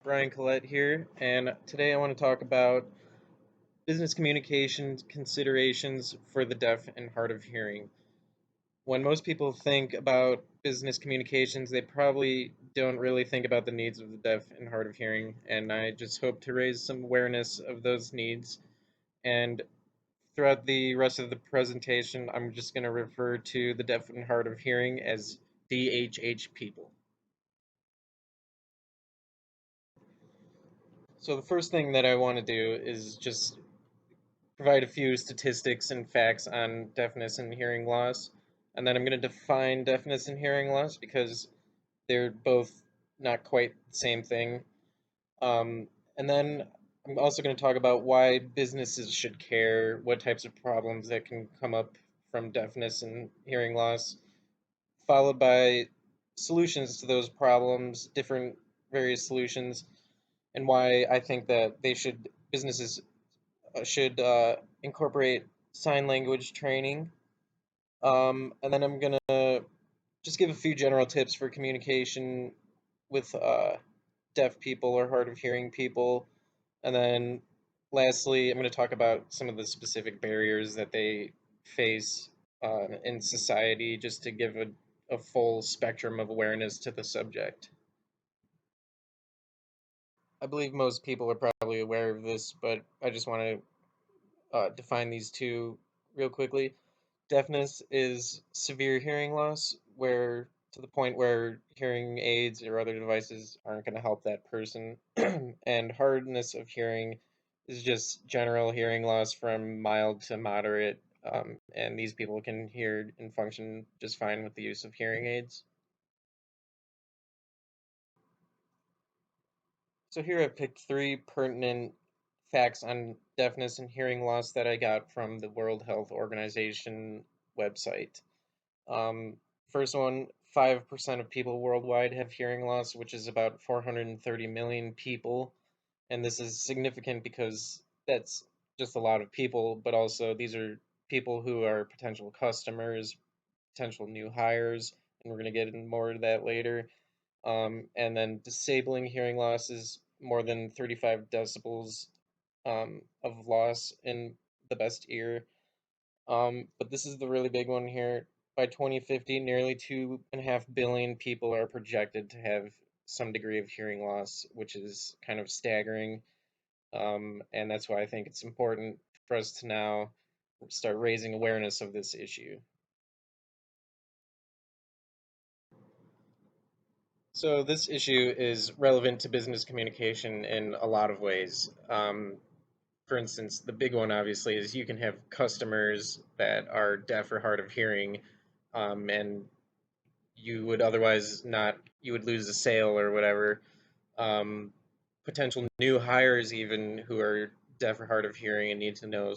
Brian Collette here, and today I want to talk about business communications considerations for the deaf and hard of hearing. When most people think about business communications, they probably don't really think about the needs of the deaf and hard of hearing, and I just hope to raise some awareness of those needs. And throughout the rest of the presentation, I'm just going to refer to the deaf and hard of hearing as DHH people. So the first thing that I want to do is just provide a few statistics and facts on deafness and hearing loss. And then I'm going to define deafness and hearing loss because they're both not quite the same thing. And then I'm also going to talk about why businesses should care, what types of problems that can come up from deafness and hearing loss, followed by solutions to those problems, different various solutions, and why I think that businesses should incorporate sign language training. And then I'm gonna just give a few general tips for communication with deaf people or hard of hearing people. And then lastly, I'm going to talk about some of the specific barriers that they face in society just to give a full spectrum of awareness to the subject. I believe most people are probably aware of this, but I just want to define these two real quickly. Deafness is severe hearing loss, where to the point where hearing aids or other devices aren't going to help that person. And hardness of hearing is just general hearing loss from mild to moderate. And these people can hear and function just fine with the use of hearing aids. So here I've picked three pertinent facts on deafness and hearing loss that I got from the World Health Organization website. Um, First one, 5% of people worldwide have hearing loss, which is about 430 million people. And this is significant because that's just a lot of people, but also these are people who are potential customers, potential new hires, and we're going to get into more of that later. And then disabling hearing loss is more than 35 decibels of loss in the best ear. But this is the really big one here. By 2050, nearly 2.5 billion people are projected to have some degree of hearing loss, which is kind of staggering. And that's why I think it's important for us to now start raising awareness of this issue. So, this issue is relevant to business communication in a lot of ways. For instance, the big one obviously is you can have customers that are deaf or hard of hearing, and you would otherwise not, you would lose a sale or whatever. Um, Potential new hires, even who are deaf or hard of hearing and need to know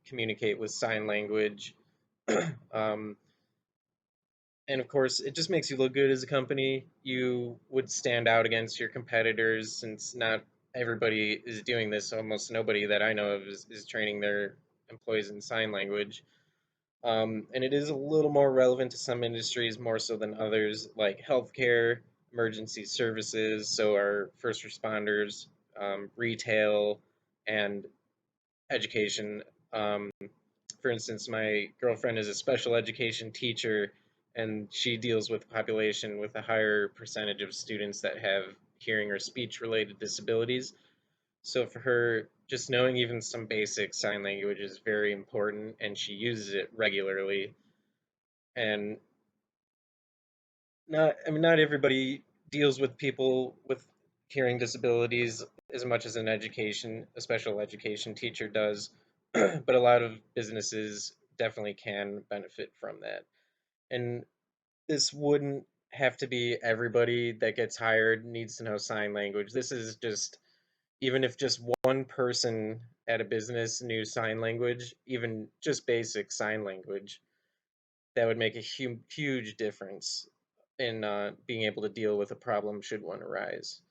communicate with sign language. um, and of course, it just makes you look good as a company. You would stand out against your competitors since not everybody is doing this. Almost nobody that I know of is training their employees in sign language. And it is a little more relevant to some industries more so than others, like healthcare, emergency services, so our first responders, retail, and education. For instance, my girlfriend is a special education teacher, and she deals with a population with a higher percentage of students that have hearing or speech related disabilities. So for her, just knowing even some basic sign language is very important, and she uses it regularly. And not everybody deals with people with hearing disabilities as much as a special education teacher does, but a lot of businesses definitely can benefit from that. And this wouldn't have to be everybody that gets hired needs to know sign language. This is just even if just one person at a business knew sign language, even just basic sign language, that would make a huge difference in being able to deal with a problem should one arise.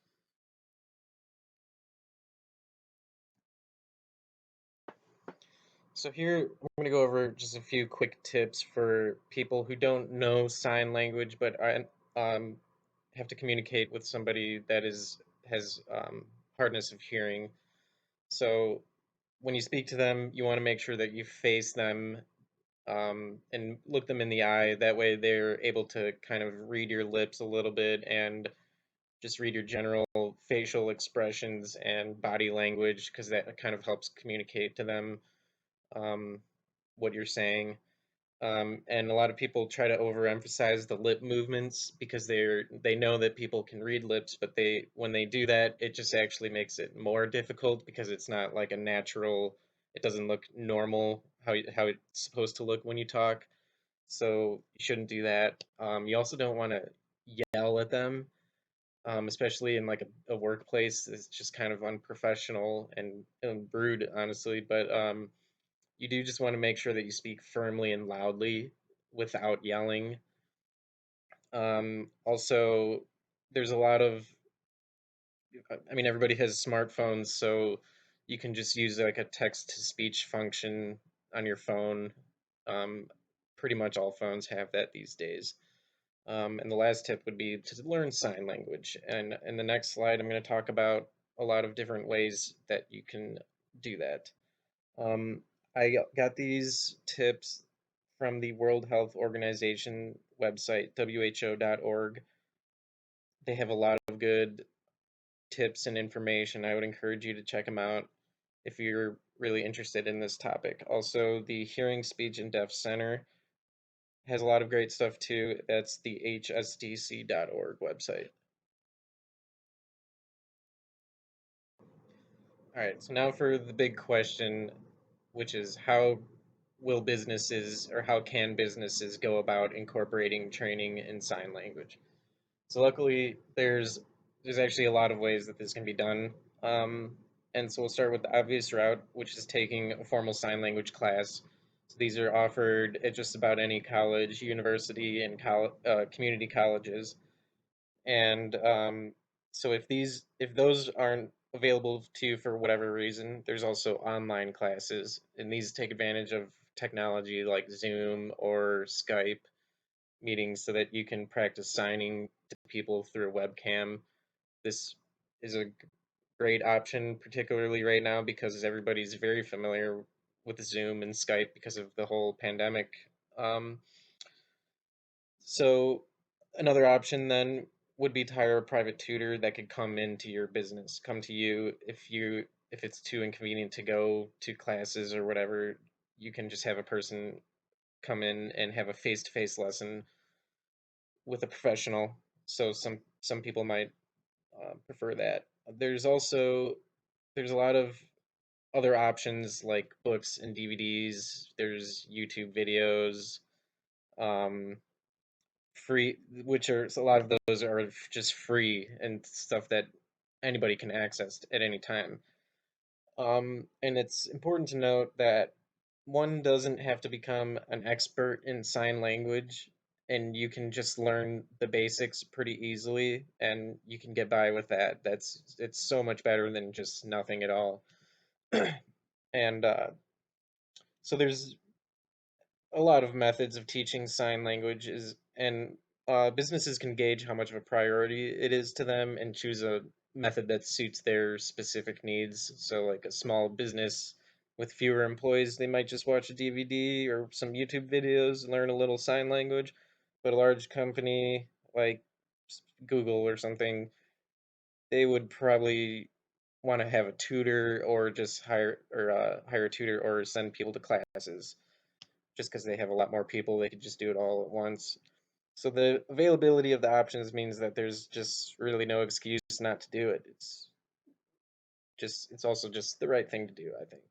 So here I'm going to go over just a few quick tips for people who don't know sign language but have to communicate with somebody that has hardness of hearing. So when you speak to them, you want to make sure that you face them and look them in the eye. That way, they're able to kind of read your lips a little bit and just read your general facial expressions and body language because that kind of helps communicate to them um, what you're saying. And a lot of people try to overemphasize the lip movements because they know that people can read lips, but they when they do that, it just actually makes it more difficult because it's not like a natural. It doesn't look normal how it's supposed to look when you talk. So you shouldn't do that. You also don't want to yell at them, especially in like a workplace. It's just kind of unprofessional and rude, honestly. But you do just want to make sure that you speak firmly and loudly without yelling. Also, there's a lot of, I mean, everybody has smartphones, so you can just use like a text to speech function on your phone. Um, Pretty much all phones have that these days. And the last tip would be to learn sign language. And in the next slide, I'm going to talk about a lot of different ways that you can do that. Um, I got these tips from the World Health Organization website, who.org. They have a lot of good tips and information. I would encourage you to check them out if you're really interested in this topic. Also, the Hearing, Speech, and Deaf Center has a lot of great stuff too. That's the hsdc.org website. All right, so now for the big question, which is how will businesses or how can businesses go about incorporating training in sign language? So luckily, there's actually a lot of ways that this can be done. Um, and so we'll start with the obvious route, which is taking a formal sign language class. So these are offered at just about any college, university, and community colleges. And so if those aren't available to you for whatever reason, there's also online classes, and these take advantage of technology like Zoom or Skype meetings so that you can practice signing to people through a webcam. This is a great option, particularly right now because everybody's very familiar with Zoom and Skype because of the whole pandemic. Um, so another option then would be to hire a private tutor that could come into your business, come to you if it's too inconvenient to go to classes or whatever, you can just have a person come in and have a face-to-face lesson with a professional. So some people might prefer that. There's a lot of other options like books and DVDs. There's YouTube videos, um, free, which are a lot of those are just free and stuff that anybody can access at any time. And it's important to note that one doesn't have to become an expert in sign language, and you can just learn the basics pretty easily, and you can get by with that. It's so much better than just nothing at all. And so there's a lot of methods of teaching sign languages, and businesses can gauge how much of a priority it is to them and choose a method that suits their specific needs. So, like a small business with fewer employees, they might just watch a DVD or some YouTube videos and learn a little sign language. But a large company like Google or something, they would probably want to have a tutor or just hire a tutor or send people to classes just because they have a lot more people, they could just do it all at once. So the availability of the options means that there's just really no excuse not to do it. It's also just the right thing to do, I think.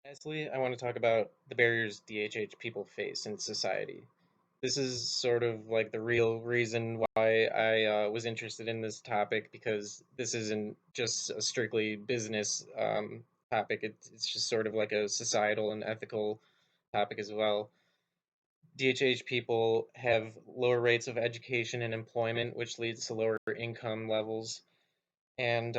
Lastly, I want to talk about the barriers DHH people face in society. This is sort of like the real reason why I was interested in this topic because this isn't just a strictly business topic. It's just sort of like a societal and ethical topic as well. DHH people have lower rates of education and employment, which leads to lower income levels. And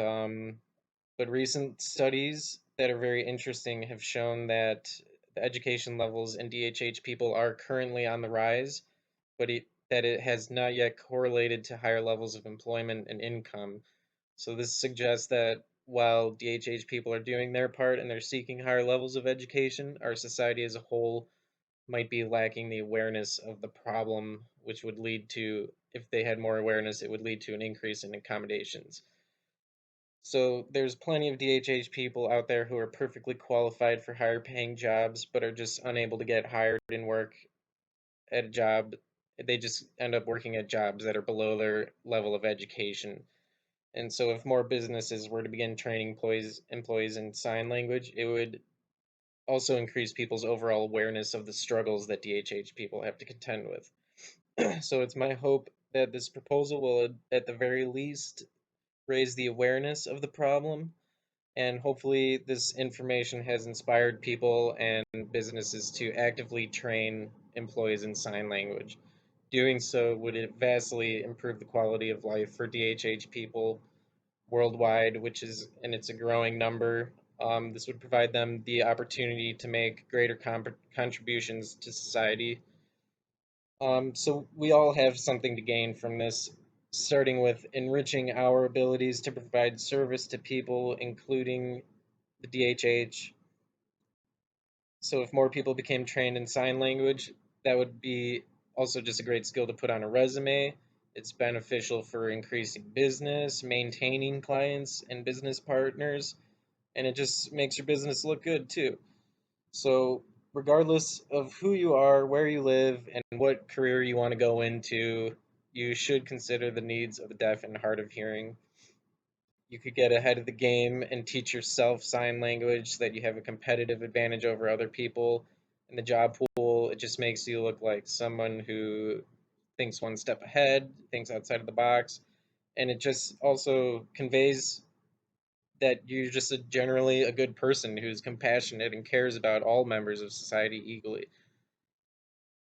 but recent studies that are very interesting have shown that the education levels in DHH people are currently on the rise, but that it has not yet correlated to higher levels of employment and income. So this suggests that while DHH people are doing their part and they're seeking higher levels of education, our society as a whole might be lacking the awareness of the problem, which would lead to, if they had more awareness, it would lead to an increase in accommodations. So there's plenty of DHH people out there who are perfectly qualified for higher paying jobs, but are just unable to get hired and work at a job. They just end up working at jobs that are below their level of education. And so if more businesses were to begin training employees in sign language, it would also increase people's overall awareness of the struggles that DHH people have to contend with. So it's my hope that this proposal will, at the very least, raise the awareness of the problem, and hopefully this information has inspired people and businesses to actively train employees in sign language. Doing so would vastly improve the quality of life for DHH people worldwide, which is, and it's a growing number. This would provide them the opportunity to make greater contributions to society. So we all have something to gain from this, starting with enriching our abilities to provide service to people, including the DHH. So if more people became trained in sign language, that would be also just a great skill to put on a resume. It's beneficial for increasing business, maintaining clients and business partners, and it just makes your business look good too. So, regardless of who you are, where you live, and what career you want to go into, you should consider the needs of the deaf and hard of hearing. You could get ahead of the game and teach yourself sign language so that you have a competitive advantage over other people in the job pool. It just makes you look like someone who thinks one step ahead, thinks outside of the box, and it just also conveys that you're just generally a good person who's compassionate and cares about all members of society equally.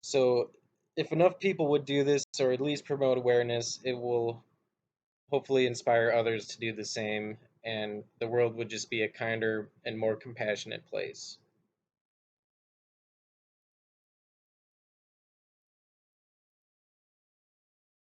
So, if enough people would do this or at least promote awareness, it will hopefully inspire others to do the same, and the world would just be a kinder and more compassionate place.